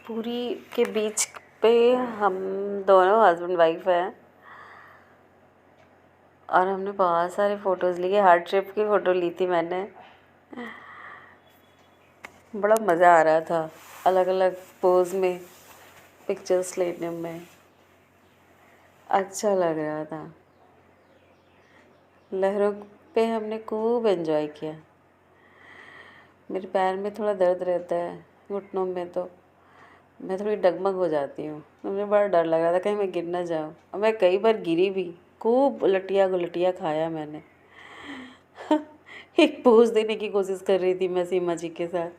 पुरी के बीच पे हम दोनों हस्बैंड वाइफ हैं और हमने बहुत सारे फ़ोटोज़ लिए। हर ट्रिप की फ़ोटो ली थी मैंने। बड़ा मज़ा आ रहा था अलग अलग पोज में पिक्चर्स लेने में। अच्छा लग रहा था। लहरों पे हमने खूब एंजॉय किया। मेरे पैर में थोड़ा दर्द रहता है, घुटनों में, तो मैं थोड़ी डगमग हो जाती हूँ। तो मुझे बड़ा डर लग रहा था कहीं मैं गिर ना जाऊँ, और मैं कई बार गिरी भी। खूब उलटिया गुलटिया खाया मैंने। एक पोज देने की कोशिश कर रही थी मैं सीमा जी के साथ।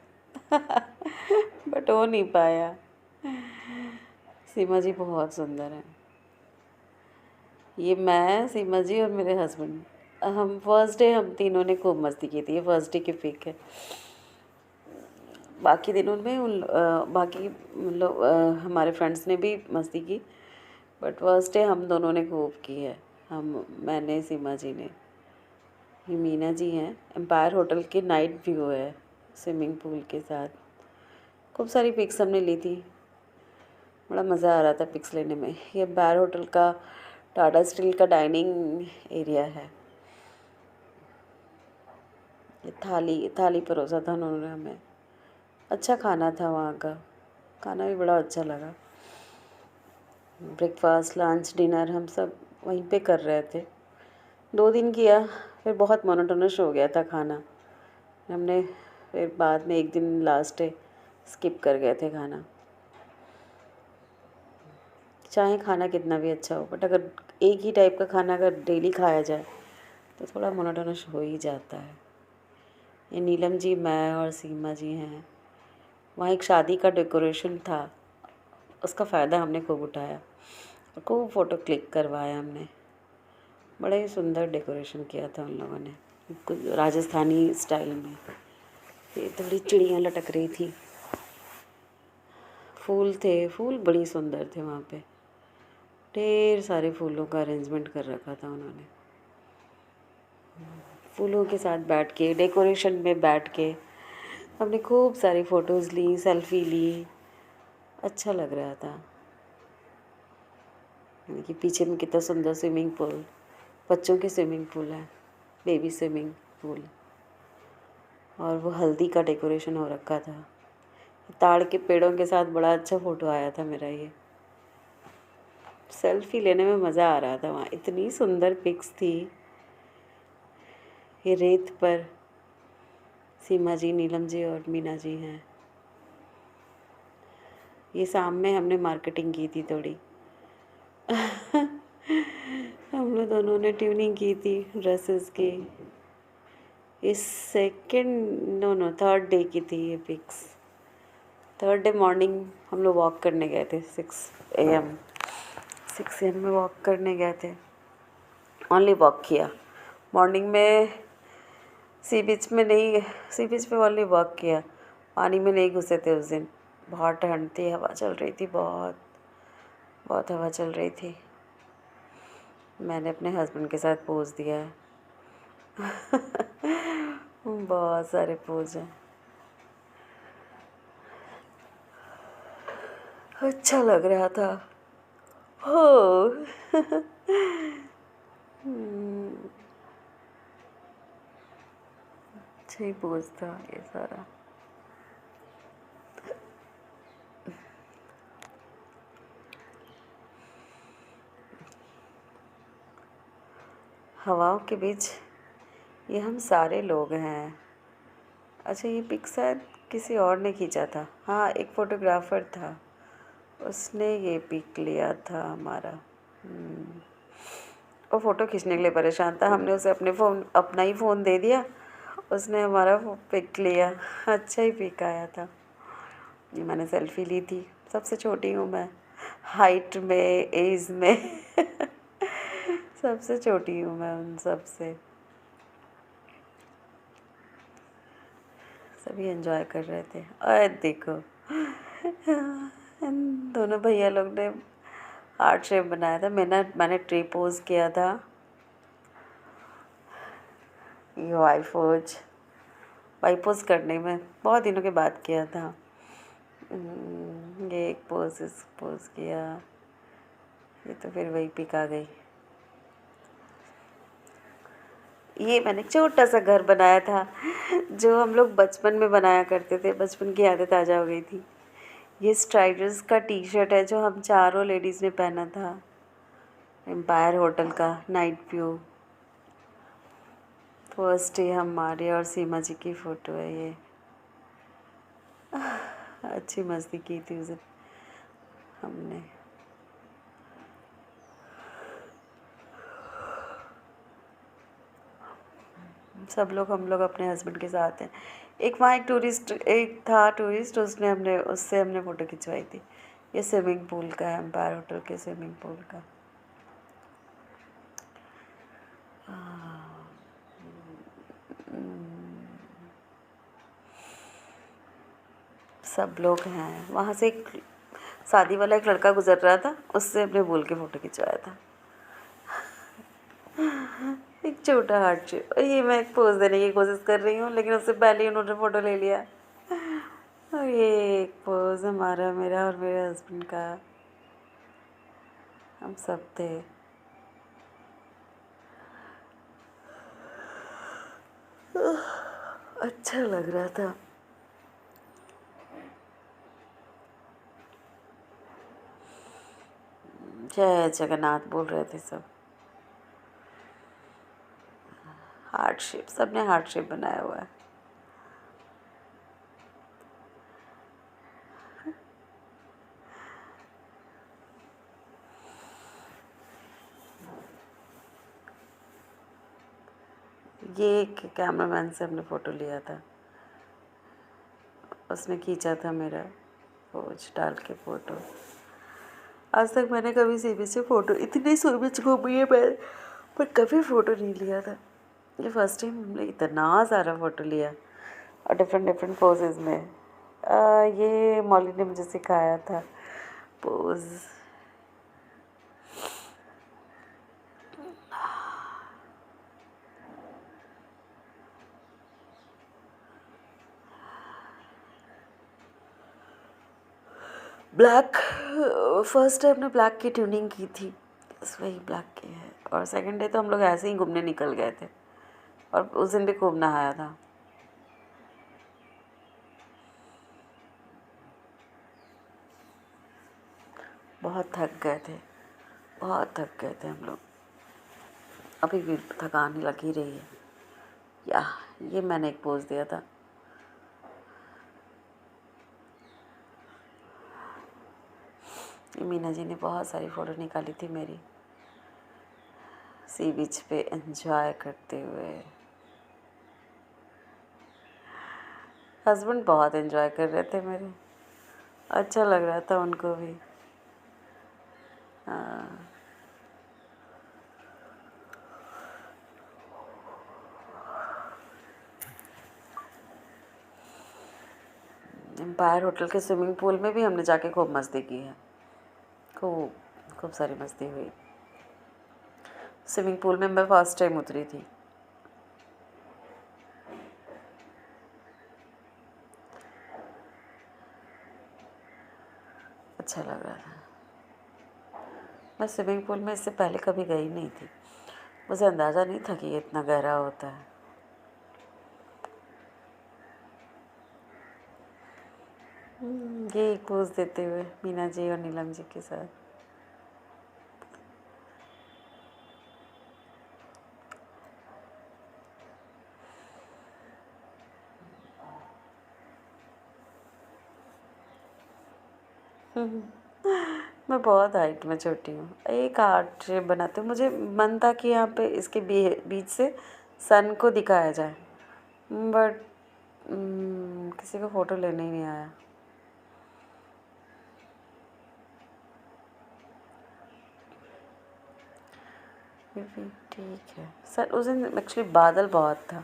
बट हो नहीं पाया। सीमा जी बहुत सुंदर हैं। ये मैं, सीमा जी और मेरे हस्बैंड, हम फर्स्ट डे हम तीनों ने खूब मस्ती की थी। ये फर्स्ट डे की पिक है। बाकी दिनों में बाकी मतलब हमारे फ्रेंड्स ने भी मस्ती की, बट फर्स्ट डे हम दोनों ने खूब की है। मैंने, सीमा जी ने। ये मीना जी हैं। एम्पायर होटल के नाइट व्यू है स्विमिंग पूल के साथ। खूब सारी पिक्स हमने ली थी। बड़ा मज़ा आ रहा था पिक्स लेने में। ये एम्पायर होटल का टाटा स्टील का डाइनिंग एरिया है। ये थाली थाली परोसा था उन्होंने हमें। अच्छा खाना था वहाँ का। खाना भी बड़ा अच्छा लगा। ब्रेकफास्ट, लंच, डिनर हम सब वहीं पे कर रहे थे। 2 दिन किया, फिर बहुत मोनोटोनस हो गया था खाना। हमने फिर बाद में एक दिन लास्ट डे स्किप कर गए थे खाना। चाहे खाना कितना भी अच्छा हो, बट अगर एक ही टाइप का खाना अगर डेली खाया जाए तो थोड़ा मोनोटोनस हो ही जाता है। ये नीलम जी, मैं और सीमा जी हैं। वहाँ एक शादी का डेकोरेशन था, उसका फ़ायदा हमने खूब उठाया। खूब फ़ोटो क्लिक करवाया हमने। बड़ा ही सुंदर डेकोरेशन किया था उन लोगों ने, कुछ राजस्थानी स्टाइल में। ये थोड़ी चिड़ियाँ लटक रही थी। फूल थे, फूल बड़ी सुंदर थे वहाँ पे। ढेर सारे फूलों का अरेंजमेंट कर रखा था उन्होंने। फूलों के साथ बैठ के, डेकोरेशन में बैठ के हमने खूब सारी फ़ोटोज़ ली, सेल्फ़ी ली। अच्छा लग रहा था। कि पीछे में कितना सुंदर स्विमिंग पूल, बच्चों के स्विमिंग पूल है, बेबी स्विमिंग पूल। और वो हल्दी का डेकोरेशन हो रखा था। ताड़ के पेड़ों के साथ बड़ा अच्छा फ़ोटो आया था मेरा। ये सेल्फ़ी लेने में मज़ा आ रहा था। वहाँ इतनी सुंदर पिक्स थी। ये रेत पर सीमा जी, नीलम जी और मीना जी हैं। ये शाम में हमने मार्केटिंग की थी थोड़ी। हम लोग दोनों ने ट्यूनिंग की थी ड्रेसेस की। इस second no no third day की थी ये पिक्स। थर्ड डे मॉर्निंग हम लोग वॉक करने गए थे 6 AM। 6 AM में वॉक करने गए थे। ओनली वॉक किया मॉर्निंग में। सी बीच में नहीं, सी बीच पे ओनली वॉक किया। पानी में नहीं घुसे थे उस दिन। बहुत ठंड थी, हवा चल रही थी, बहुत बहुत हवा चल रही थी। मैंने अपने हस्बैंड के साथ पोज दिया है। बहुत सारे पोज हैं। अच्छा लग रहा था। हो। अच्छा ही पोज था ये सारा। हवाओं के बीच ये हम सारे लोग हैं। अच्छा, ये पिक शायद किसी और ने खींचा था। हाँ, एक फ़ोटोग्राफ़र था, उसने ये पिक लिया था हमारा। वो फ़ोटो खींचने के लिए परेशान था। हमने उसे अपना ही फ़ोन दे दिया, उसने हमारा पिक लिया। अच्छा ही पिक आया था। ये मैंने सेल्फ़ी ली थी। सबसे छोटी हूँ मैं, हाइट में, एज में। सबसे छोटी हूँ मैं उन सब से। सभी एंजॉय कर रहे थे। और देखो, इन दोनों भैया लोग ने हार्ट शेप बनाया था। मैंने ट्री पोज किया था। ये वाई पोज करने में बहुत दिनों के बाद किया था। ये एक पोज इस पोज किया, ये तो फिर वही पिक आ गई। ये मैंने छोटा सा घर बनाया था जो हम लोग बचपन में बनाया करते थे, बचपन की यादें ताज़ा हो गई थी। ये स्ट्राइडर्स का टी शर्ट है जो हम चारों लेडीज़ ने पहना था, एम्पायर होटल का नाइट व्यू। फर्स्ट डे हमारे और सीमा जी की फ़ोटो है ये। अच्छी मस्ती की थी उस दिन हमने। सब लोग हम लोग अपने हस्बैंड के साथ हैं। एक वहाँ एक था टूरिस्ट, उससे हमने फ़ोटो खिंचवाई थी। ये स्विमिंग पूल का है, एम्पायर होटल के स्विमिंग पूल का। सब लोग हैं वहाँ से। एक शादी वाला एक लड़का गुजर रहा था, उससे हमने बोल के फ़ोटो खिंचवाया था। एक छोटा हार्ट शेप। ये मैं एक पोज देने की कोशिश कर रही हूँ, लेकिन उससे पहले ही उन्होंने फ़ोटो ले लिया। और ये एक पोज हमारा, मेरा और मेरे हस्बैंड का, हम सब थे। अच्छा लग रहा था। जय जगन्नाथ बोल रहे थे सब। हार्ट शेप, सबने हार्ट शेप बनाया हुआ है। ये एक कैमरामैन से हमने फ़ोटो लिया था, उसने खींचा था मेरा पोज डाल के फ़ोटो। आज तक मैंने कभी सी बीच से फ़ोटो, इतनी सी बीच घूमी है मैं, पर कभी फ़ोटो नहीं लिया था। ये फर्स्ट टाइम हमने इतना सारा फ़ोटो लिया और डिफरेंट डिफरेंट पोजेज में। ये मौली ने मुझे सिखाया था पोज। ब्लैक, फर्स्ट डे हमने ब्लैक की ट्यूनिंग की थी, बस वही ब्लैक की है। और सेकंड डे तो हम लोग ऐसे ही घूमने निकल गए थे, और उस दिन भी खूब नहाया था। बहुत थक गए थे, बहुत थक गए थे हम लोग। अभी भी थकान लग ही रही है। या ये मैंने एक पोज दिया था। मीना जी ने बहुत सारी फ़ोटो निकाली थी मेरी, सी बीच पे एंजॉय करते हुए। हस्बैंड बहुत एंजॉय कर रहे थे मेरे, अच्छा लग रहा था उनको भी। हाँ, एम्पायर होटल के स्विमिंग पूल में भी हमने जाके खूब मस्ती की है, खूब खूब सारी मस्ती हुई। स्विमिंग पूल में मैं फर्स्ट टाइम उतरी थी। अच्छा लग रहा था। मैं स्विमिंग पूल में इससे पहले कभी गई नहीं थी, मुझे अंदाज़ा नहीं था कि ये इतना गहरा होता है। ये एक पोज देते हुए मीना जी और नीलम जी के साथ। मैं बहुत हाइट में छोटी हूँ। एक हार्ट शेप बनाते, मुझे मन था कि यहाँ पे इसके बीच से सन को दिखाया जाए, बट किसी को फ़ोटो लेने ही नहीं आया। फिर भी ठीक है। सर उस दिन एक्चुअली बादल बहुत था,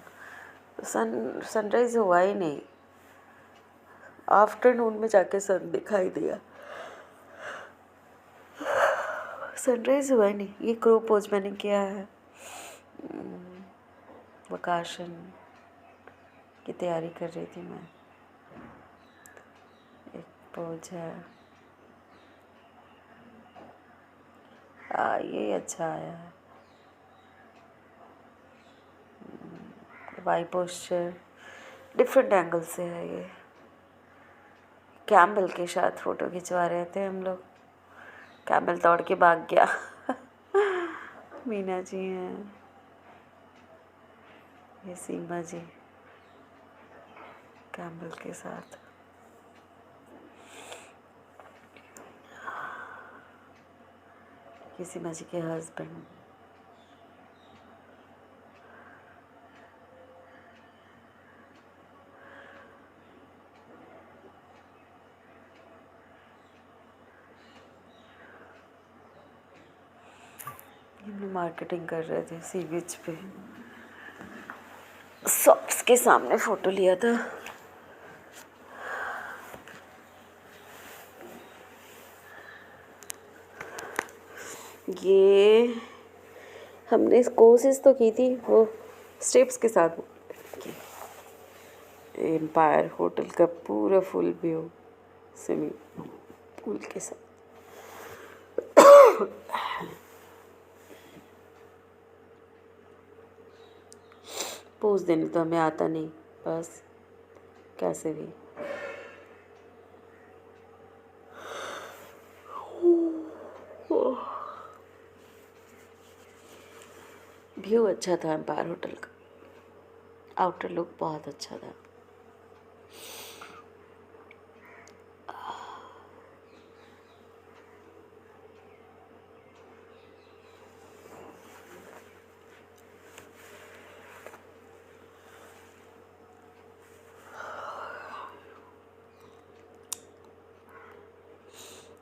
सनराइज़ हुआ ही नहीं। आफ्टरनून में जाके सन दिखाई दिया, सनराइज़ हुआ ही नहीं। ये क्रो पोज मैंने किया है, वकाशन की तैयारी कर रही थी मैं। एक पोज है। ये अच्छा आया है। वाई पोस्चर डिफरेंट एंगल से है ये। कैमल के साथ फ़ोटो खिंचवा रहे थे हम लोग, कैमल दौड़ के भाग गया। मीना जी हैं, ये सीमा जी कैमल के साथ। ये सीमा जी के हस्बैंड। हम लोग मार्केटिंग कर रहे थे सी बीच पे, शॉप्स के सामने फ़ोटो लिया था। ये हमने कोशिश तो की थी वो स्टेप्स के साथ। एम्पायर होटल का पूरा फुल व्यू स्विमिंग पूल के साथ। पोज देने तो हमें आता नहीं, बस कैसे भी। व्यू अच्छा था एम्पायर होटल का, आउटर लुक बहुत अच्छा था।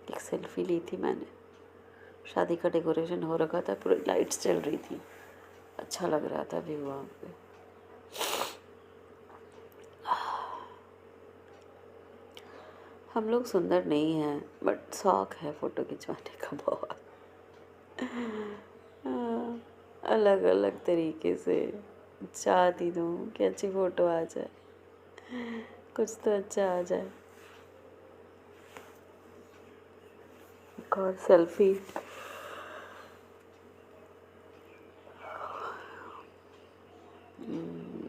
एक सेल्फी ली थी मैंने, शादी का डेकोरेशन हो रखा था, पूरी लाइट्स चल रही थी, अच्छा लग रहा था व्यू वहाँ पे। हम लोग सुंदर नहीं हैं, बट शौक है फ़ोटो खिंचवाने का बहुत। अलग अलग तरीके से चाहती हूँ कि अच्छी फ़ोटो आ जाए, कुछ तो अच्छा आ जाए। एक और सेल्फी।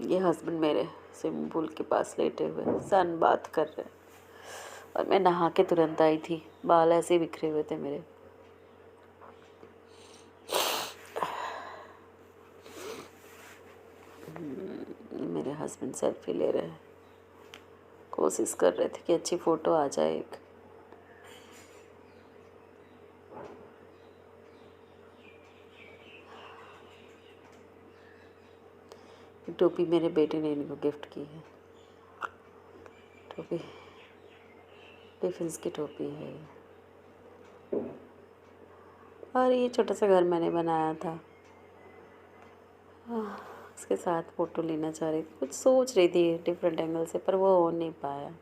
ये हस्बैंड मेरे स्विमिंग पूल के पास लेटे हुए सन बात कर रहे, और मैं नहा के तुरंत आई थी, बाल ऐसे बिखरे हुए थे मेरे। मेरे हस्बैंड सेल्फी ले रहे हैं, कोशिश कर रहे थे कि अच्छी फ़ोटो आ जाए एक। टोपी मेरे बेटे ने इनको गिफ्ट की है, टोपी डिफेंस की टोपी है ये। और ये छोटा सा घर मैंने बनाया था, उसके साथ फ़ोटो लेना चाह रही थी, कुछ सोच रही थी डिफरेंट एंगल से, पर वो हो नहीं पाया।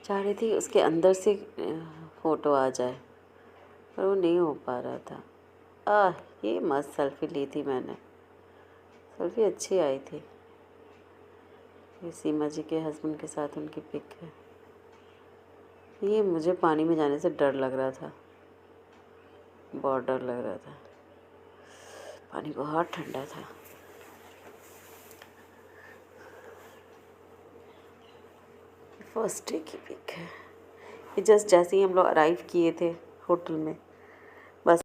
चाह रही थी उसके अंदर से फ़ोटो आ जाए, पर वो नहीं हो पा रहा था। ये मस्त सेल्फी ली थी मैंने, सेल्फी अच्छी आई थी। ये सीमा जी के हस्बैंड के साथ उनकी पिक है। ये मुझे पानी में जाने से डर लग रहा था, बहुत डर लग रहा था, पानी बहुत ठंडा था। फर्स्ट डे की पिक है ये, जस्ट जैसे ही हम लोग अराइव किए थे होटल में,